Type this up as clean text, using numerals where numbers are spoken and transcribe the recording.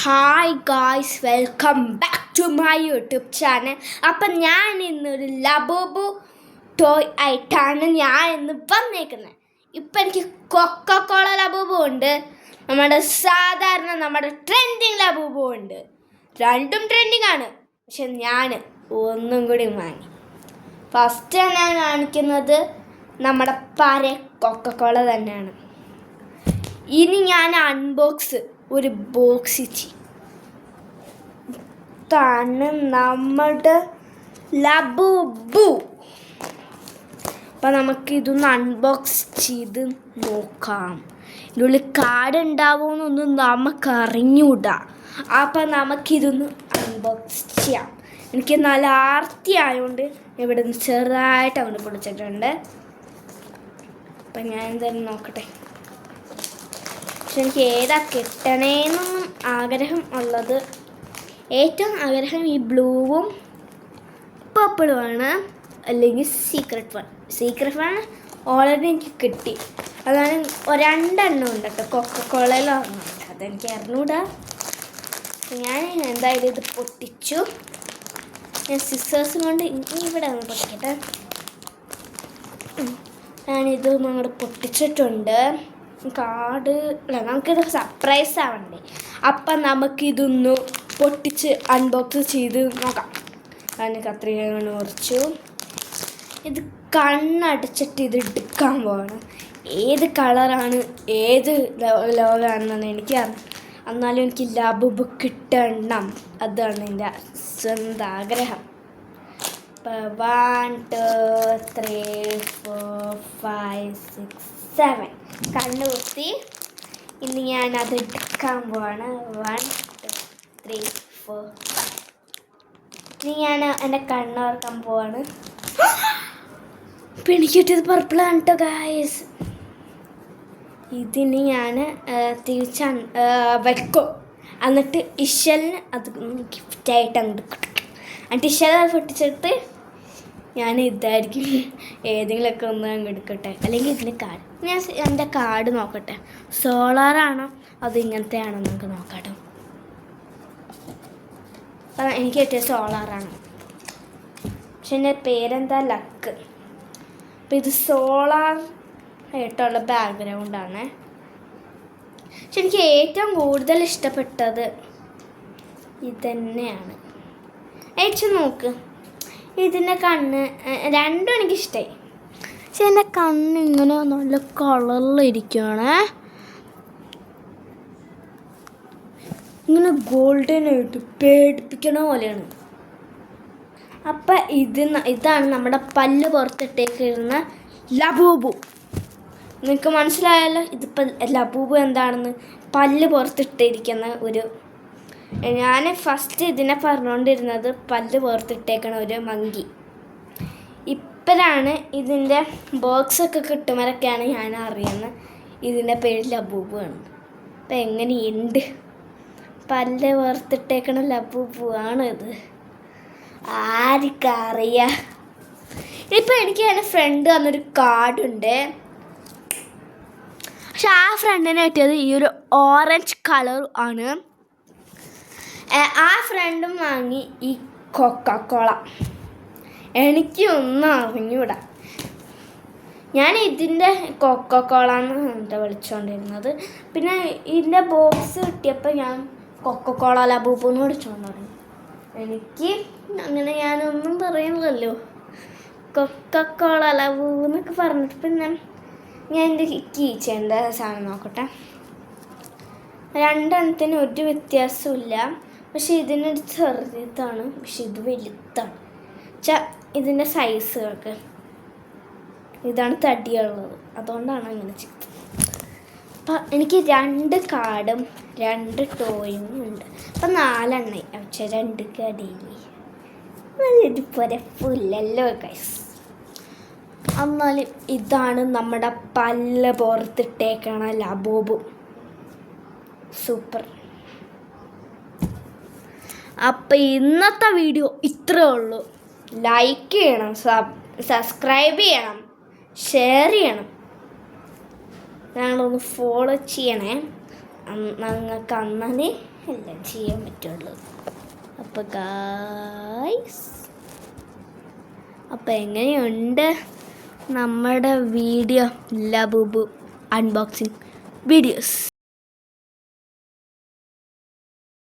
Hi guys, welcome back to my YouTube channel. അപ്പം ഞാൻ ഇന്നൊരു ലബൂബു ടോയ് ആയിട്ടാണ് ഞാൻ ഇന്ന് വന്നേക്കുന്നത്. ഇപ്പം എനിക്ക് കൊക്കക്കോള ലബൂബു ഉണ്ട്, നമ്മുടെ ട്രെൻഡിങ് ലബൂബു ഉണ്ട്. രണ്ടും ട്രെൻഡിങ് ആണ്. പക്ഷെ ഞാൻ ഒന്നും കൂടി വാങ്ങി. ഫസ്റ്റ് ഞാൻ കാണിക്കുന്നത് നമ്മുടെ പഴയ കൊക്കക്കോള തന്നെയാണ്. ഇനി ഞാൻ അൺബോക്സ് ഒരു ബോക്സ് ഇതാണ് നമ്മുടെ ലബൂബു. അപ്പം നമുക്കിതൊന്ന് അൺബോക്സ് ചെയ്ത് നോക്കാം. ഇതിനുള്ളിൽ കാർഡ് ഉണ്ടാവുമെന്നൊന്നും നമുക്കറിഞ്ഞൂടാ. അപ്പം നമുക്കിതൊന്ന് അൺബോക്സ് ചെയ്യാം. എനിക്ക് നല്ല ആർത്തി ആയതുകൊണ്ട് ഇവിടെ നിന്ന് ചെറുതായിട്ട് അങ്ങോട്ട് പൊളിച്ചിട്ടുണ്ട്. അപ്പം ഞാൻ എന്തായാലും നോക്കട്ടെ. പക്ഷെ എനിക്ക് ഏതാ കിട്ടണേന്നൊന്നും ആഗ്രഹം ഉള്ളത്. ഏറ്റവും ആഗ്രഹം ഈ ബ്ലൂവും പർപ്പിളുമാണ്, അല്ലെങ്കിൽ സീക്രട്ട് വൺ ഓൾറെഡി എനിക്ക് കിട്ടി. അതാണ് രണ്ടെണ്ണം ഉണ്ട് കേട്ടോ, കൊക്കക്കോളയിലാണ്. അതെനിക്ക് അറിഞ്ഞൂടാ. ഞാൻ എന്തായാലും ഇത് പൊട്ടിച്ചു. ഞാൻ സിസേഴ്സും കൊണ്ട് ഇവിടെ ഒന്ന് പൊട്ടിക്കട്ടെ. ഞാനിത് അങ്ങോട്ട് പൊട്ടിച്ചിട്ടുണ്ട്. കാർഡ് അല്ല, നമുക്കിത് സർപ്രൈസ് ആവണ്ടേ. അപ്പം നമുക്കിതൊന്ന് പൊട്ടിച്ച് അൺബോക്സ് ചെയ്ത് നോക്കാം. ഞാൻ കത്രിക കൊണ്ട് മുറിച്ചു. ഇത് കണ്ണടച്ചിട്ട് ഇത് എടുക്കാൻ പോകണം. ഏത് കളറാണ് ഏത് ലോകമാണെന്നാണ് എനിക്കറിയാം. എന്നാലും എനിക്ക് ലബൂബു കിട്ടണം. അതാണ് എൻ്റെ സ്വന്തം ആഗ്രഹം. 1 2 3 4 5 6 7 കണ്ണ് കുത്തി. ഇനി ഞാനത് എടുക്കാൻ പോവാണ്. 1 2 3 4 5. ഇനി ഞാൻ എൻ്റെ കണ്ണ് ഓർക്കാൻ പോവാണ്. ഇപ്പം എനിക്ക് കിട്ടിയത് പർപ്പിളാണ് കേട്ടോ ഗായ്സ്. ഇതിന് ഞാൻ തിരിച്ച് വെക്കും. എന്നിട്ട് ഇഷലിന് അത് ഗിഫ്റ്റായിട്ട് അങ്ങോട്ട് കൊടുക്കും. എന്നിട്ട് ഇഷൽ അത് പൊട്ടിച്ചിട്ട് ഞാൻ ഇതായിരിക്കും ഏതെങ്കിലുമൊക്കെ ഒന്ന് അങ്ങ് എടുക്കട്ടെ. അല്ലെങ്കിൽ ഇതിൻ്റെ കാർഡ്, ഞാൻ എൻ്റെ കാർഡ് നോക്കട്ടെ. സോളാറാണോ അത് ഇങ്ങനത്തെ ആണോ നമുക്ക് നോക്കാട്ടോ. അപ്പം എനിക്ക് കിട്ടിയ സോളാറാണ്. പക്ഷെ എൻ്റെ പേരെന്താ ലക്ക്. അപ്പം ഇത് സോളാർ ആയിട്ടുള്ള ബാക്ക്ഗ്രൗണ്ടാണ്. പക്ഷെ എനിക്ക് ഏറ്റവും കൂടുതൽ ഇഷ്ടപ്പെട്ടത് ഇതന്നെയാണ്. അയച്ചു നോക്ക്. ഇതിൻ്റെ കണ്ണ് രണ്ടും എനിക്കിഷ്ടമായി. പക്ഷെ എൻ്റെ കണ്ണ് ഇങ്ങനെ നല്ല കളറിലിരിക്കുകയാണ്. ഇങ്ങനെ ഗോൾഡൻ ആയിട്ട് പേടിപ്പിക്കണ പോലെയാണ്. അപ്പം ഇതാണ് നമ്മുടെ പല്ല് പുറത്തിട്ടേക്കിരുന്ന ലബൂബു. നിങ്ങൾക്ക് മനസ്സിലായല്ലോ ഇതിപ്പോൾ ലബൂബു എന്താണെന്ന്. പല്ല് പുറത്തിട്ടിരിക്കുന്ന ഒരു, ഞാൻ ഫസ്റ്റ് ഇതിനെ പറഞ്ഞുകൊണ്ടിരുന്നത് പല്ല് പുറത്തിട്ടേക്കണ ഒരു മങ്കി. ഇപ്പോഴാണ് ഇതിൻ്റെ ബോക്സൊക്കെ കിട്ടുമ്പോഴൊക്കെയാണ് ഞാൻ അറിയുന്നത് ഇതിൻ്റെ പേര് ലബൂബു ആണ്. അപ്പം എങ്ങനെയുണ്ട്? പല്ല് പുറത്തിട്ടേക്കണ ലബൂബു ആണ് ഇത്. ആർക്കറിയാം. ഇപ്പം എനിക്ക് എൻ്റെ ഫ്രണ്ട് തന്നൊരു കാർഡുണ്ട്. പക്ഷെ ആ ഫ്രണ്ടിനെ കിട്ടിയത് ഈ ഒരു ഓറഞ്ച് കളർ ആണ്. ആ ഫ്രണ്ടും വാങ്ങി ഈ കൊക്കക്കോള. എനിക്കൊന്നും അറിഞ്ഞൂടാ. ഞാൻ ഇതിൻ്റെ കൊക്കക്കോളന്ന് വിളിച്ചുകൊണ്ടിരുന്നത്. പിന്നെ ഇതിൻ്റെ ബോക്സ് കിട്ടിയപ്പോൾ ഞാൻ കൊക്കക്കോള ലബൂബു എന്ന് വിളിച്ചുകൊണ്ട് തുടങ്ങി. എനിക്ക് അങ്ങനെ ഞാനൊന്നും പറയുന്നില്ലല്ലോ. കൊക്കക്കോള ലബൂബു എന്നൊക്കെ പറഞ്ഞിട്ട് പിന്നെ ഞാൻ എൻ്റെ കീച്ചേൻ്റെ സാധനം നോക്കട്ടെ. രണ്ടെണ്ണത്തിന് ഒരു വ്യത്യാസമില്ല. പക്ഷെ ഇതിനൊരു ചെറുതാണ്, പക്ഷെ ഇത് വലുതാണ്. ഇതിൻ്റെ സൈസുകൾക്ക് ഇതാണ് തടിയുള്ളത്, അതുകൊണ്ടാണ് അങ്ങനെ ചെയ്തത്. അപ്പം എനിക്ക് 2 കാർഡും 2 ടോയും ഉണ്ട്. അപ്പം 4 എണ്ണ. പക്ഷെ 2 കടിയില്ലേ, നല്ലൊരു പുരപ്പില്ലല്ലോ ഗൈസ്. എന്നാലും ഇതാണ് നമ്മുടെ പല്ല് പുറത്തിട്ടേക്കണ ലബൂബു. സൂപ്പർ. അപ്പം ഇന്നത്തെ വീഡിയോ ഇത്രയേ ഉള്ളൂ. ലൈക്ക് ചെയ്യണം, സബ്സ്ക്രൈബ് ചെയ്യണം, ഷെയർ ചെയ്യണം, ഞങ്ങളൊന്ന് ഫോളോ ചെയ്യണേ. നിങ്ങൾക്ക് അന്നേ എല്ലാം ചെയ്യാൻ പറ്റുള്ളൂ. അപ്പോൾ ഗായ്സ്, അപ്പോൾ എങ്ങനെയുണ്ട് നമ്മുടെ വീഡിയോ ലബൂബു അൺബോക്സിങ് വീഡിയോസ്?